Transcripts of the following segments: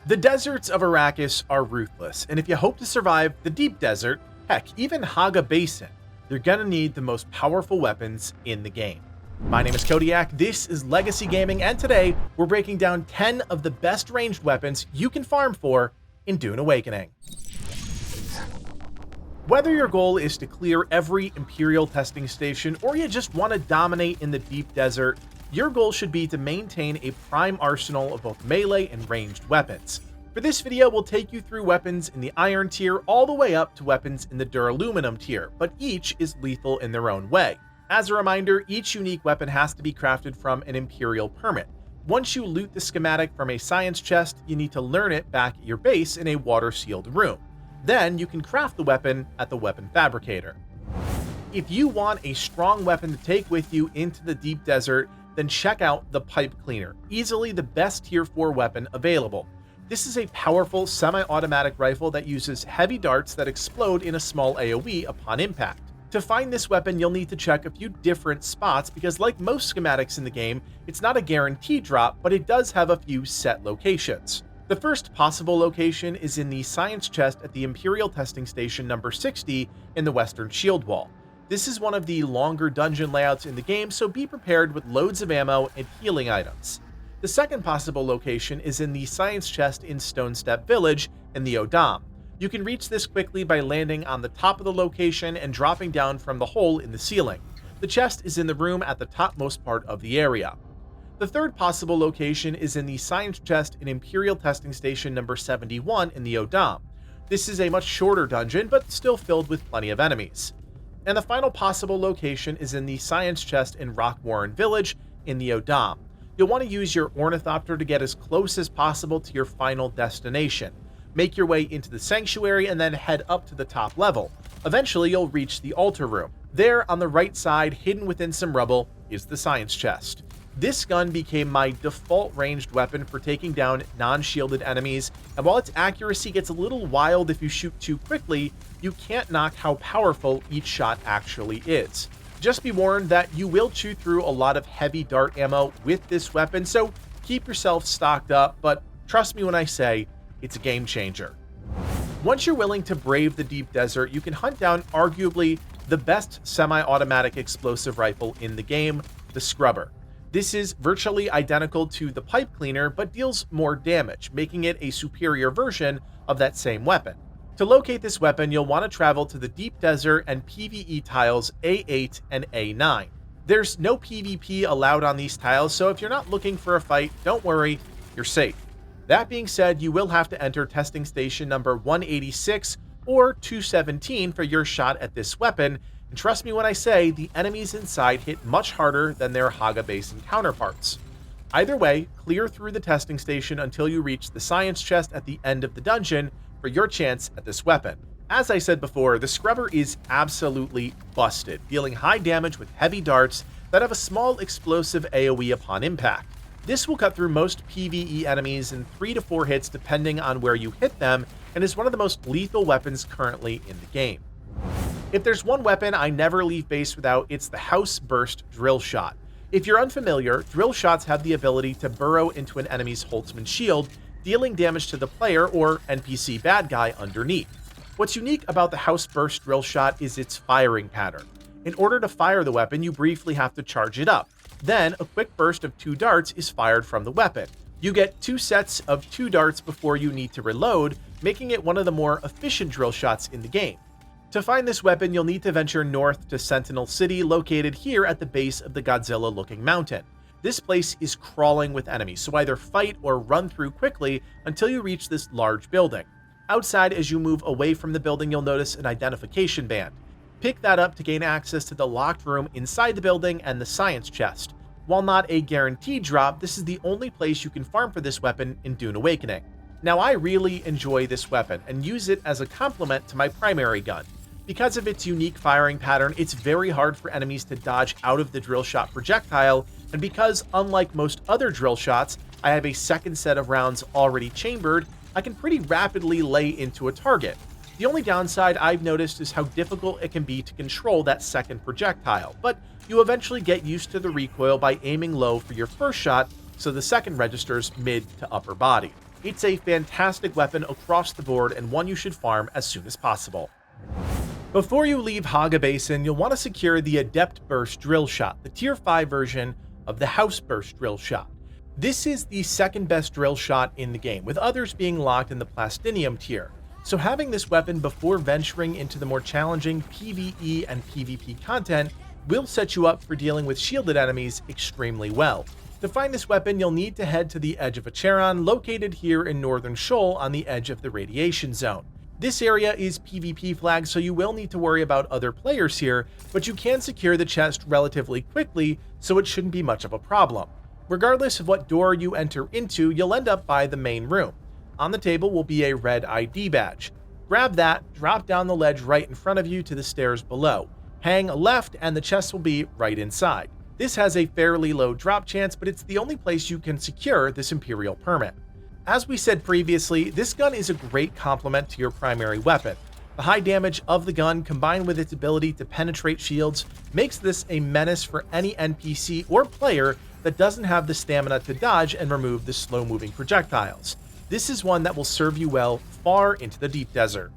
The deserts of Arrakis are ruthless, and if you hope to survive the deep desert, heck, even Hagga Basin, you're gonna need the most powerful weapons in the game. My name is Codiak, this is Legacy Gaming, and today we're breaking down 10 of the best ranged weapons you can farm for in Dune Awakening. Whether your goal is to clear every Imperial testing station or you just want to dominate in the deep desert, your goal should be to maintain a prime arsenal of both melee and ranged weapons. For this video, we'll take you through weapons in the Iron tier all the way up to weapons in the Duraluminum tier, but each is lethal in their own way. As a reminder, each unique weapon has to be crafted from an Imperial permit. Once you loot the schematic from a science chest, you need to learn it back at your base in a water-sealed room. Then you can craft the weapon at the weapon fabricator. If you want a strong weapon to take with you into the deep desert, then check out the Pipecleaner, easily the best tier 4 weapon available. This is a powerful semi-automatic rifle that uses heavy darts that explode in a small AoE upon impact. To find this weapon, you'll need to check a few different spots because like most schematics in the game, it's not a guaranteed drop, but it does have a few set locations. The first possible location is in the science chest at the Imperial testing station number 60 in the western shield wall. This is one of the longer dungeon layouts in the game, so be prepared with loads of ammo and healing items. The second possible location is in the science chest in Stone Step Village in the Odam. You can reach this quickly by landing on the top of the location and dropping down from the hole in the ceiling. The chest is in the room at the topmost part of the area. The third possible location is in the science chest in Imperial testing station number 71 in the Odam. This is a much shorter dungeon, but still filled with plenty of enemies. And the final possible location is in the science chest in Rockwarren Village in the Odam. You'll want to use your Ornithopter to get as close as possible to your final destination. Make your way into the sanctuary and then head up to the top level. Eventually you'll reach the altar room. There on the right side, hidden within some rubble, is the science chest. This gun became my default ranged weapon for taking down non-shielded enemies, and while its accuracy gets a little wild if you shoot too quickly, you can't knock how powerful each shot actually is. Just be warned that you will chew through a lot of heavy dart ammo with this weapon, so keep yourself stocked up, but trust me when I say it's a game changer. Once you're willing to brave the deep desert, you can hunt down arguably the best semi-automatic explosive rifle in the game, the Scrubber. This is virtually identical to the Pipecleaner, but deals more damage, making it a superior version of that same weapon. To locate this weapon, you'll want to travel to the deep desert and PvE tiles A8 and A9. There's no PvP allowed on these tiles, so if you're not looking for a fight, don't worry, you're safe. That being said, you will have to enter testing station number 186 or 217 for your shot at this weapon, and trust me when I say the enemies inside hit much harder than their Hagga Basin counterparts. Either way, clear through the testing station until you reach the science chest at the end of the dungeon for your chance at this weapon. As I said before, the Scrubber is absolutely busted, dealing high damage with heavy darts that have a small explosive AoE upon impact. This will cut through most PvE enemies in 3 to 4 hits depending on where you hit them, and is one of the most lethal weapons currently in the game. If there's one weapon I never leave base without, it's the House Burst Drillshot. If you're unfamiliar, Drillshots have the ability to burrow into an enemy's Holtzman shield, dealing damage to the player or NPC bad guy underneath. What's unique about the House Burst Drillshot is its firing pattern. In order to fire the weapon, you briefly have to charge it up. Then, a quick burst of 2 darts is fired from the weapon. You get 2 sets of 2 darts before you need to reload, making it one of the more efficient drill shots in the game. To find this weapon, you'll need to venture north to Sentinel City, located here at the base of the Godzilla-looking mountain. This place is crawling with enemies, so either fight or run through quickly until you reach this large building. Outside, as you move away from the building, you'll notice an identification band. Pick that up to gain access to the locked room inside the building and the science chest. While not a guaranteed drop, this is the only place you can farm for this weapon in Dune Awakening. Now, I really enjoy this weapon and use it as a complement to my primary gun. Because of its unique firing pattern, it's very hard for enemies to dodge out of the drill shot projectile, and because, unlike most other drill shots, I have a second set of rounds already chambered, I can pretty rapidly lay into a target. The only downside I've noticed is how difficult it can be to control that second projectile, but you eventually get used to the recoil by aiming low for your first shot, so the second registers mid to upper body. It's a fantastic weapon across the board and one you should farm as soon as possible. Before you leave Hagga Basin, you'll want to secure the Adept Burst Drillshot, the tier 5 version of the House Burst Drillshot. This is the second best drill shot in the game, with others being locked in the Plastinium tier, so having this weapon before venturing into the more challenging PvE and PvP content will set you up for dealing with shielded enemies extremely well. To find this weapon, you'll need to head to the edge of Acheron, located here in Northern Shoal on the edge of the radiation zone. This area is PvP flagged, so you will need to worry about other players here, but you can secure the chest relatively quickly, so it shouldn't be much of a problem. Regardless of what door you enter into, you'll end up by the main room. On the table will be a red ID badge. Grab that, drop down the ledge right in front of you to the stairs below. Hang left and the chest will be right inside. This has a fairly low drop chance, but it's the only place you can secure this Imperial permit. As we said previously, this gun is a great complement to your primary weapon. The high damage of the gun, combined with its ability to penetrate shields, makes this a menace for any NPC or player that doesn't have the stamina to dodge and remove the slow-moving projectiles. This is one that will serve you well far into the deep desert.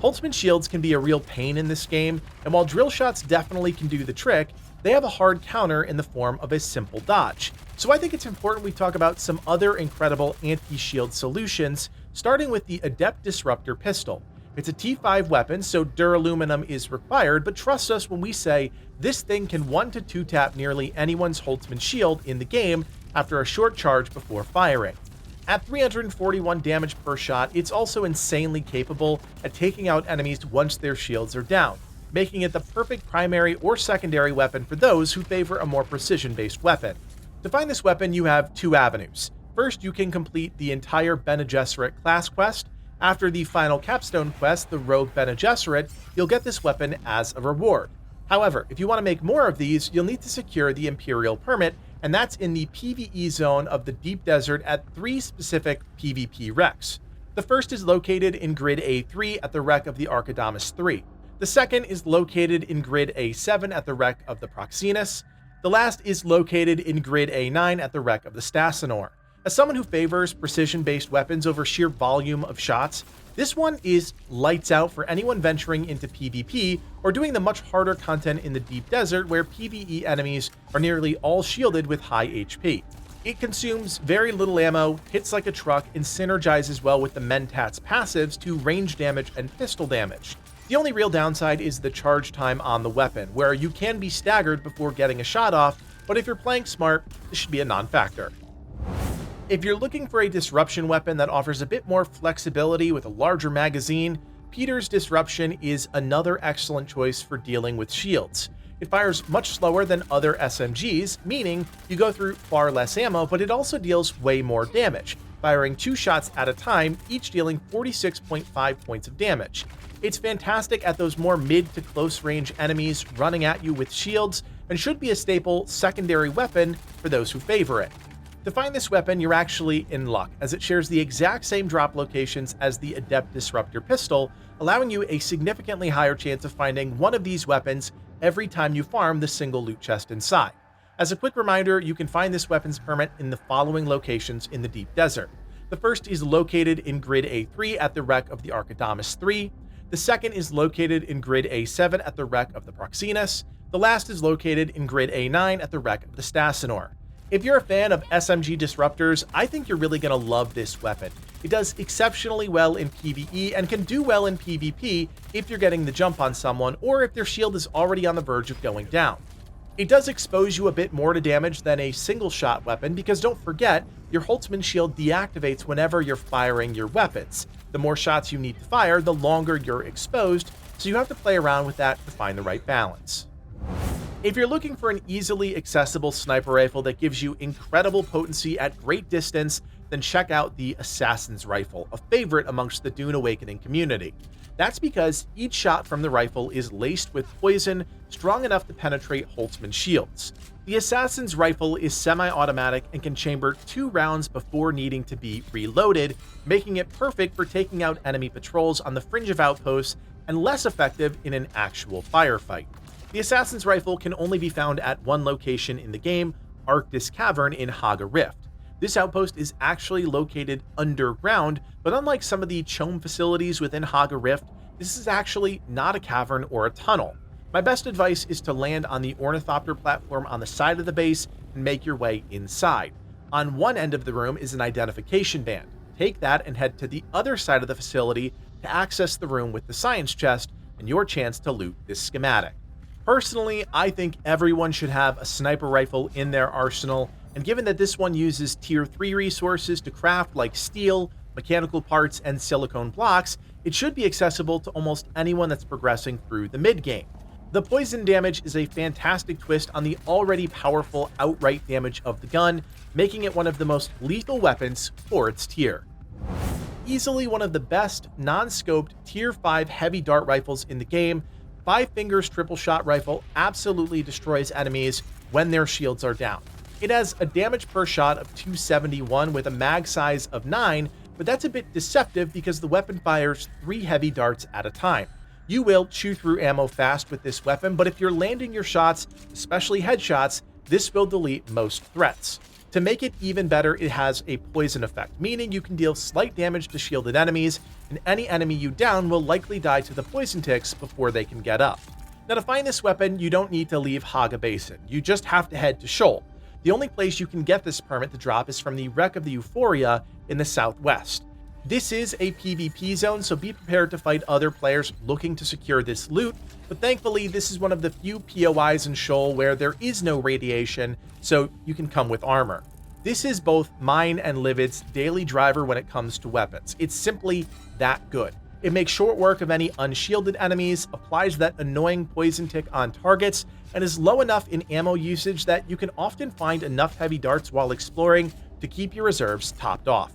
Holtzman shields can be a real pain in this game, and while drill shots definitely can do the trick, they have a hard counter in the form of a simple dodge. So I think it's important we talk about some other incredible anti-shield solutions, starting with the Adept Disruptor pistol. It's a T5 weapon, so duraluminum is required, but trust us when we say this thing can 1 to 2 tap nearly anyone's Holtzman shield in the game after a short charge before firing. At 341 damage per shot, it's also insanely capable at taking out enemies once their shields are down, making it the perfect primary or secondary weapon for those who favor a more precision-based weapon. To find this weapon, you have two avenues. First, you can complete the entire Bene Gesserit class quest. After the final capstone quest, the Rogue Bene Gesserit, you'll get this weapon as a reward. However, if you want to make more of these, you'll need to secure the Imperial permit, and that's in the PvE zone of the Deep Desert at 3 specific PvP wrecks. The first is located in Grid A3 at the wreck of the Arrakis 3. The second is located in Grid A7 at the wreck of the Proxenus. The last is located in Grid A9 at the wreck of the Stasanor. As someone who favors precision-based weapons over sheer volume of shots, this one is lights out for anyone venturing into PvP or doing the much harder content in the deep desert where PvE enemies are nearly all shielded with high HP. It consumes very little ammo, hits like a truck, and synergizes well with the Mentats passives to range damage and pistol damage. The only real downside is the charge time on the weapon, where you can be staggered before getting a shot off, but if you're playing smart, this should be a non-factor. If you're looking for a disruption weapon that offers a bit more flexibility with a larger magazine, Peter's Disruption is another excellent choice for dealing with shields. It fires much slower than other SMGs, meaning you go through far less ammo, but it also deals way more damage, firing 2 shots at a time, each dealing 46.5 points of damage. It's fantastic at those more mid to close range enemies running at you with shields, and should be a staple secondary weapon for those who favor it. To find this weapon, you're actually in luck, as it shares the exact same drop locations as the Adept Disruptor pistol, allowing you a significantly higher chance of finding one of these weapons every time you farm the single loot chest inside. As a quick reminder, you can find this weapon's permit in the following locations in the deep desert. The first is located in Grid A3 at the wreck of the Arrakis 3. The second is located in Grid A7 at the wreck of the Proxenus. The last is located in Grid A9 at the wreck of the Stasanor. If you're a fan of SMG disruptors, I think you're really going to love this weapon. It does exceptionally well in PvE and can do well in PvP if you're getting the jump on someone or if their shield is already on the verge of going down. It does expose you a bit more to damage than a single shot weapon because don't forget, your Holtzman shield deactivates whenever you're firing your weapons. The more shots you need to fire, the longer you're exposed, so you have to play around with that to find the right balance. If you're looking for an easily accessible sniper rifle that gives you incredible potency at great distance, then check out the Assassin's Rifle, a favorite amongst the Dune Awakening community. That's because each shot from the rifle is laced with poison strong enough to penetrate Holtzman shields. The Assassin's Rifle is semi-automatic and can chamber 2 rounds before needing to be reloaded, making it perfect for taking out enemy patrols on the fringe of outposts and less effective in an actual firefight. The Assassin's Rifle can only be found at one location in the game, Arctis Cavern in Hagga Rift. This outpost is actually located underground, but unlike some of the chome facilities within Hagga Rift, this is actually not a cavern or a tunnel. My best advice is to land on the ornithopter platform on the side of the base and make your way inside. On one end of the room is an identification band. Take that and head to the other side of the facility to access the room with the science chest and your chance to loot this schematic. Personally, I think everyone should have a sniper rifle in their arsenal, and given that this one uses tier 3 resources to craft like steel, mechanical parts, and silicone blocks, it should be accessible to almost anyone that's progressing through the mid-game. The poison damage is a fantastic twist on the already powerful outright damage of the gun, making it one of the most lethal weapons for its tier. Easily one of the best non-scoped tier 5 heavy dart rifles in the game, Fivefinger's Tripleshot rifle absolutely destroys enemies when their shields are down. It has a damage per shot of 271 with a mag size of 9, but that's a bit deceptive because the weapon fires 3 heavy darts at a time. You will chew through ammo fast with this weapon, but if you're landing your shots, especially headshots, this will delete most threats. To make it even better, it has a poison effect, meaning you can deal slight damage to shielded enemies, and any enemy you down will likely die to the poison ticks before they can get up. Now to find this weapon, you don't need to leave Hagga Basin, you just have to head to Shoal. The only place you can get this permit to drop is from the wreck of the Euphoria in the southwest. This is a PvP zone, so be prepared to fight other players looking to secure this loot, but thankfully this is one of the few POIs in Shoal where there is no radiation, so you can come with armor. This is both mine and Livid's daily driver when it comes to weapons. It's simply that good. It makes short work of any unshielded enemies, applies that annoying poison tick on targets, and is low enough in ammo usage that you can often find enough heavy darts while exploring to keep your reserves topped off.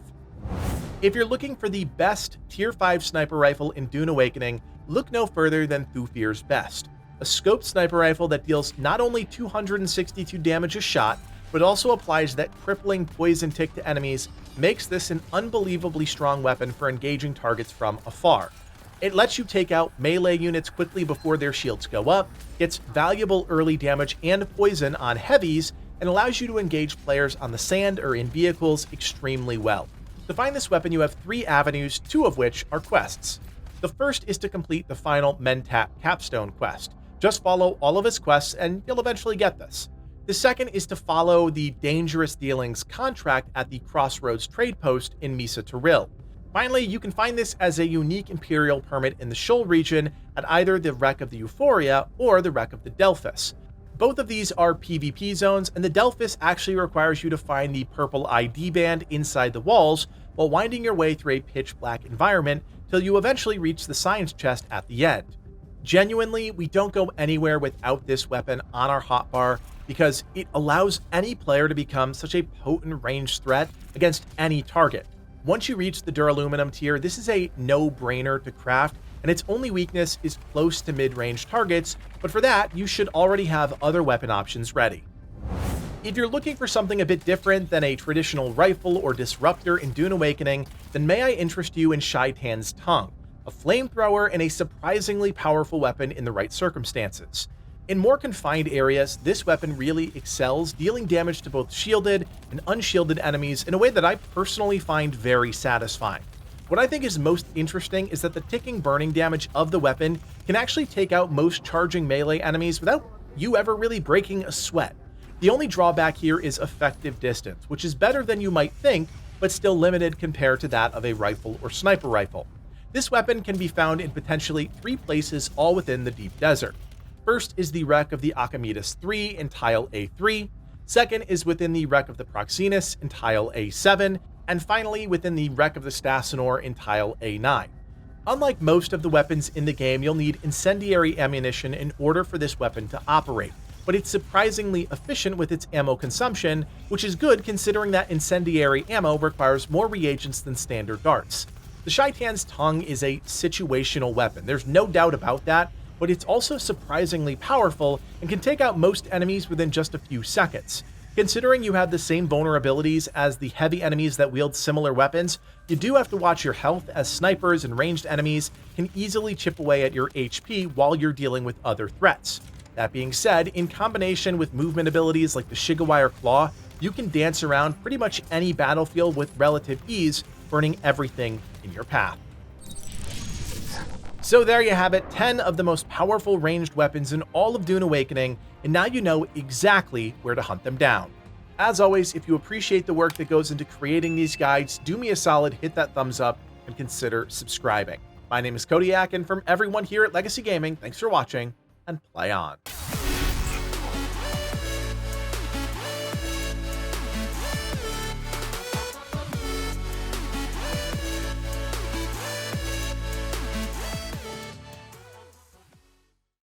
If you're looking for the best tier 5 sniper rifle in Dune Awakening, look no further than Thufir's Best, a scoped sniper rifle that deals not only 262 damage a shot, but also applies that crippling poison tick to enemies, makes this an unbelievably strong weapon for engaging targets from afar. It lets you take out melee units quickly before their shields go up, gets valuable early damage and poison on heavies, and allows you to engage players on the sand or in vehicles extremely well. To find this weapon, you have 3 avenues, 2 of which are quests. The first is to complete the final Mentat capstone quest. Just follow all of his quests and you'll eventually get this. The second is to follow the Dangerous Dealings contract at the Crossroads trade post in Misa Tiril. Finally, you can find this as a unique Imperial permit in the Shoal region at either the wreck of the Euphoria or the wreck of the Delphis. Both of these are PvP zones, and the Delphis actually requires you to find the purple ID band inside the walls while winding your way through a pitch black environment till you eventually reach the science chest at the end. Genuinely, we don't go anywhere without this weapon on our hotbar because it allows any player to become such a potent ranged threat against any target. Once you reach the Duraluminum tier, this is a no-brainer to craft, and its only weakness is close to mid-range targets, but for that, you should already have other weapon options ready. If you're looking for something a bit different than a traditional rifle or disruptor in Dune Awakening, then may I interest you in Shaitan's Tongue, a flamethrower and a surprisingly powerful weapon in the right circumstances. In more confined areas, this weapon really excels, dealing damage to both shielded and unshielded enemies in a way that I personally find very satisfying. What I think is most interesting is that the ticking burning damage of the weapon can actually take out most charging melee enemies without you ever really breaking a sweat. The only drawback here is effective distance, which is better than you might think, but still limited compared to that of a rifle or sniper rifle. This weapon can be found in potentially 3 places all within the deep desert. First is the wreck of the Archimedes 3 in Tile A3, second is within the wreck of the Proxenus in Tile A7, and finally within the wreck of the Stasinor in Tile A9. Unlike most of the weapons in the game, you'll need incendiary ammunition in order for this weapon to operate, but it's surprisingly efficient with its ammo consumption, which is good considering that incendiary ammo requires more reagents than standard darts. The Shaitan's Tongue is a situational weapon, there's no doubt about that, but it's also surprisingly powerful and can take out most enemies within just a few seconds. Considering you have the same vulnerabilities as the heavy enemies that wield similar weapons, you do have to watch your health, as snipers and ranged enemies can easily chip away at your HP while you're dealing with other threats. That being said, in combination with movement abilities like the Shigawire Claw, you can dance around pretty much any battlefield with relative ease, burning everything in your path. So there you have it, 10 of the most powerful ranged weapons in all of Dune Awakening, and now you know exactly where to hunt them down. As always, if you appreciate the work that goes into creating these guides, do me a solid, hit that thumbs up, and consider subscribing. My name is Codiak, and from everyone here at Legacy Gaming, thanks for watching, and play on.